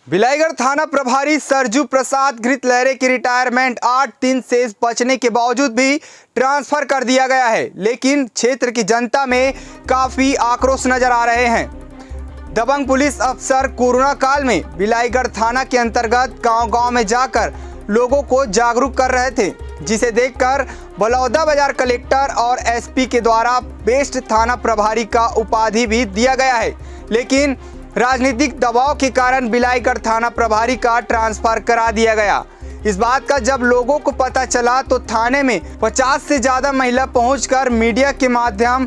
बिलाईगढ़ थाना प्रभारी सरजू प्रसाद घृतलहरे की रिटायरमेंट 8 दिन से बचने के बावजूद भी ट्रांसफर कर दिया गया है, लेकिन क्षेत्र की जनता में काफी आक्रोश नजर आ रहे हैं। दबंग पुलिस अफसर कोरोना काल में बिलाईगढ़ थाना के अंतर्गत गांव-गांव में जाकर लोगों को जागरूक कर रहे थे, जिसे देखकर बलौदाबाजार कलेक्टर और एसपी के द्वारा बेस्ट थाना प्रभारी का उपाधि भी दिया गया है। लेकिन राजनीतिक दबाव के कारण बिलाईगढ़ थाना प्रभारी का ट्रांसफर करा दिया गया। इस बात का जब लोगों को पता चला तो थाने में 50 से ज्यादा महिला पहुंचकर मीडिया के माध्यम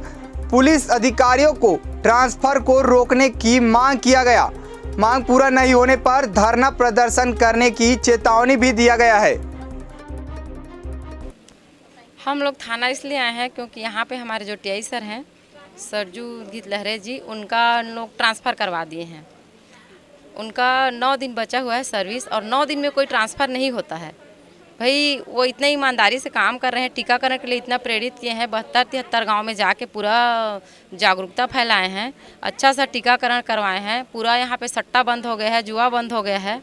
पुलिस अधिकारियों को ट्रांसफर को रोकने की मांग किया गया। मांग पूरा नहीं होने पर धरना प्रदर्शन करने की चेतावनी भी दिया गया है। हम लोग थाना इसलिए आए हैं क्योंकि यहाँ पे हमारे जो टीआई सर हैं सरजू घृतलहरे जी, उनका लोग ट्रांसफ़र करवा दिए हैं। उनका 9 दिन बचा हुआ है सर्विस और 9 दिन में कोई ट्रांसफ़र नहीं होता है। भाई वो इतने ईमानदारी से काम कर रहे हैं, टीकाकरण के लिए इतना प्रेरित किए हैं। 72-73 गाँव में जाके पूरा जागरूकता फैलाए हैं, अच्छा सा टीकाकरण करवाए हैं। पूरा यहाँ पे सट्टा बंद हो गया है, जुआ बंद हो गया है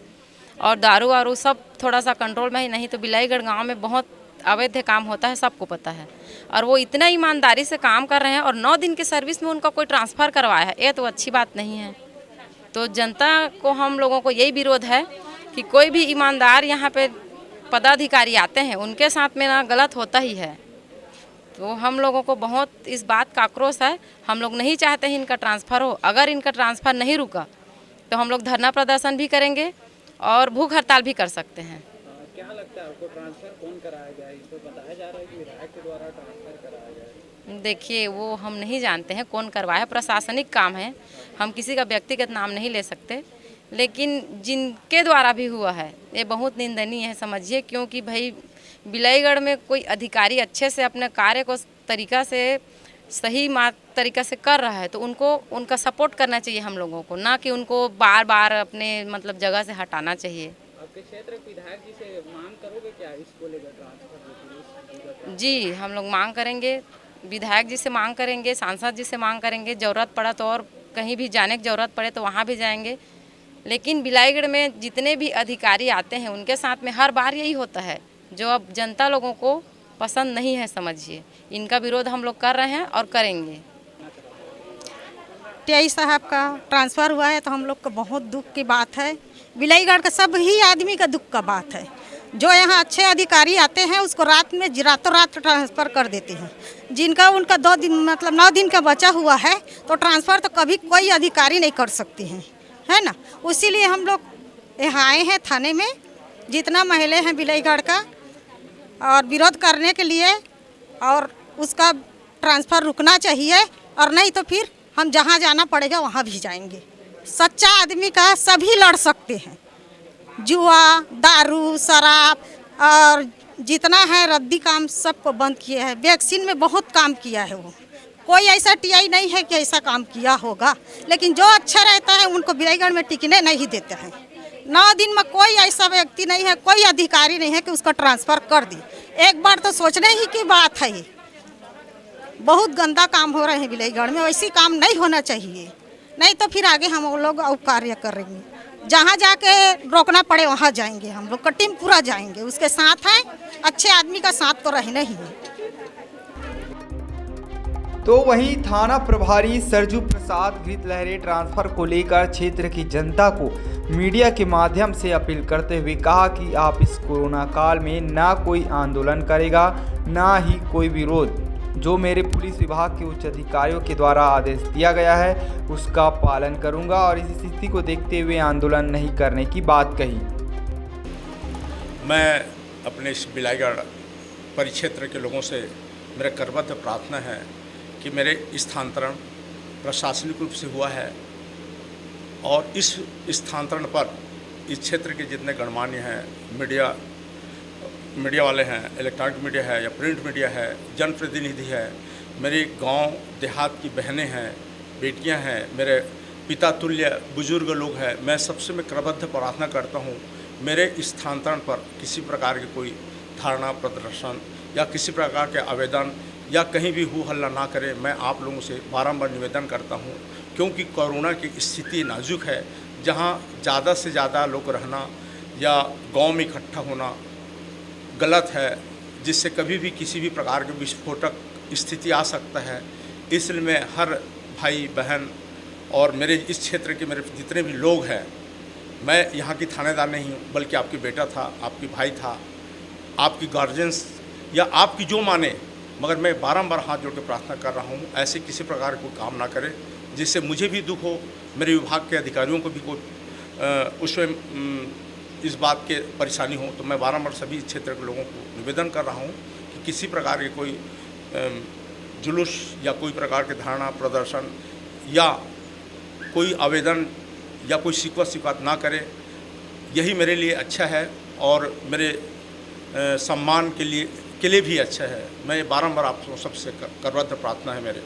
और दारू वारू सब थोड़ा सा कंट्रोल में ही। नहीं तो बिलाईगढ़ गाँव में बहुत अवैध काम होता है, सबको पता है। और वो इतना ईमानदारी से काम कर रहे हैं और 9 दिन के सर्विस में उनका कोई ट्रांसफ़र करवाया है, ये तो अच्छी बात नहीं है। तो जनता को, हम लोगों को यही विरोध है कि कोई भी ईमानदार यहाँ पे पदाधिकारी आते हैं, उनके साथ में ना गलत होता ही है। तो हम लोगों को बहुत इस बात का आक्रोश है। हम लोग नहीं चाहते हैं इनका ट्रांसफ़र हो। अगर इनका ट्रांसफ़र नहीं रुका तो हम लोग धरना प्रदर्शन भी करेंगे और भूख हड़ताल भी कर सकते हैं। क्या लगता है आपको, ट्रांसफर कौन कराया गया? इस पर बताया जा रहा है कि विधायक के द्वारा ट्रांसफर कराया गया। देखिए, वो हम नहीं जानते हैं कौन करवाया है, प्रशासनिक काम है, हम किसी का व्यक्तिगत नाम नहीं ले सकते। लेकिन जिनके द्वारा भी हुआ है ये बहुत निंदनीय है, समझिए। क्योंकि भाई बिलाईगढ़ में कोई अधिकारी अच्छे से अपने कार्य को तरीका से सही तरीका से कर रहा है तो उनको उनका सपोर्ट करना चाहिए हम लोगों को, ना कि उनको बार बार अपने मतलब जगह से हटाना चाहिए। आपके क्षेत्र के विधायक जी से मांग करोगे क्या इसको लेकर, ट्रांसफर? जी, हम लोग मांग करेंगे, विधायक जी से मांग करेंगे, सांसद जी से मांग करेंगे। ज़रूरत पड़ा तो और कहीं भी जाने की ज़रूरत पड़े तो वहाँ भी जाएंगे। लेकिन बिलाईगढ़ में जितने भी अधिकारी आते हैं उनके साथ में हर बार यही होता है, जो अब जनता लोगों को पसंद नहीं है, समझिए। इनका विरोध हम लोग कर रहे हैं और करेंगे। टीआई साहब का ट्रांसफ़र हुआ है तो हम लोग को बहुत दुख की बात है। बिलाईगढ़ का सब ही आदमी का दुख का बात है। जो यहाँ अच्छे अधिकारी आते हैं उसको रात में रातों रात ट्रांसफ़र कर देते हैं। जिनका उनका 2 दिन मतलब 9 दिन का बचा हुआ है तो ट्रांसफ़र तो कभी कोई अधिकारी नहीं कर सकते हैं, है ना। इसीलिए हम लोग यहाँ आए हैं थाने में, जितना महिला हैं बिलाईगढ़ का, और विरोध करने के लिए। और उसका ट्रांसफ़र रुकना चाहिए और नहीं तो फिर हम जहाँ जाना पड़ेगा वहाँ भी जाएंगे। सच्चा आदमी का सभी लड़ सकते हैं। जुआ, दारू, शराब और जितना है रद्दी काम सबको बंद किया है। वैक्सीन में बहुत काम किया है वो। कोई ऐसा टीआई नहीं है कि ऐसा काम किया होगा, लेकिन जो अच्छा रहता है उनको बिलाईगढ़ में टिकने नहीं देते हैं। 9 दिन में कोई ऐसा व्यक्ति नहीं है, कोई अधिकारी नहीं है कि उसका ट्रांसफ़र कर दी। एक बार तो सोचने ही की बात है। ये बहुत गंदा काम हो रहे हैं बिलाईगढ़ में, वैसी काम नहीं होना चाहिए। नहीं तो फिर आगे हम लोग और कार्य करेंगे, जहाँ जाके रोकना पड़े वहाँ जाएंगे। हम लोग का टीम पूरा जाएंगे, उसके साथ हैं। अच्छे आदमी का साथ तो रहना ही है। तो वहीं थाना प्रभारी सरजू प्रसाद घृतलहरे ट्रांसफर को लेकर क्षेत्र की जनता को मीडिया के माध्यम से अपील करते हुए कहा कि आप इस कोरोना काल में ना कोई आंदोलन करेगा, ना ही कोई विरोध। जो मेरे पुलिस विभाग के उच्च अधिकारियों के द्वारा आदेश दिया गया है उसका पालन करूंगा और इस स्थिति को देखते हुए आंदोलन नहीं करने की बात कही। मैं अपने इस बिलाईगढ़ परिक्षेत्र के लोगों से मेरा करबद्ध प्रार्थना है कि मेरे स्थानांतरण प्रशासनिक रूप से हुआ है और इस स्थानांतरण पर इस क्षेत्र के जितने गणमान्य हैं, मीडिया वाले हैं, इलेक्ट्रॉनिक मीडिया है या प्रिंट मीडिया है, जनप्रतिनिधि है, मेरे गांव देहात की बहनें हैं, बेटियां हैं, मेरे पिता तुल्य बुजुर्ग लोग हैं, मैं सबसे मैं करबद्ध प्रार्थना करता हूं मेरे स्थानांतरण पर किसी प्रकार की कोई धारणा प्रदर्शन या किसी प्रकार के आवेदन या कहीं भी हो हल्ला ना करें। मैं आप लोगों से बारंबार निवेदन करता हूं क्योंकि कोरोना की स्थिति नाजुक है। जहाँ ज़्यादा से ज़्यादा लोग रहना या गांव में इकट्ठा होना गलत है, जिससे कभी भी किसी भी प्रकार के विस्फोटक स्थिति आ सकता है। इसलिए मैं हर भाई बहन और मेरे इस क्षेत्र के मेरे जितने भी लोग हैं, मैं यहाँ की थानेदार नहीं हूँ, बल्कि आपकी बेटा था, आपकी भाई था, आपकी गार्जियंस या आपकी जो माने, मगर मैं बारंबार हाथ जोड़ के प्रार्थना कर रहा हूँ ऐसे किसी प्रकार का कोई काम ना करें जिससे मुझे भी दुख हो, मेरे विभाग के अधिकारियों को भी कोई उसमें इस बात के परेशानी हो। तो मैं बारंबार सभी क्षेत्र के लोगों को निवेदन कर रहा हूँ कि किसी प्रकार के कोई जुलूस या कोई प्रकार के धारणा प्रदर्शन या कोई आवेदन या कोई शिकायत ना करें। यही मेरे लिए अच्छा है और मेरे सम्मान के लिए भी अच्छा है। मैं बारंबार आप सबसे करबद्ध प्रार्थना है मेरे।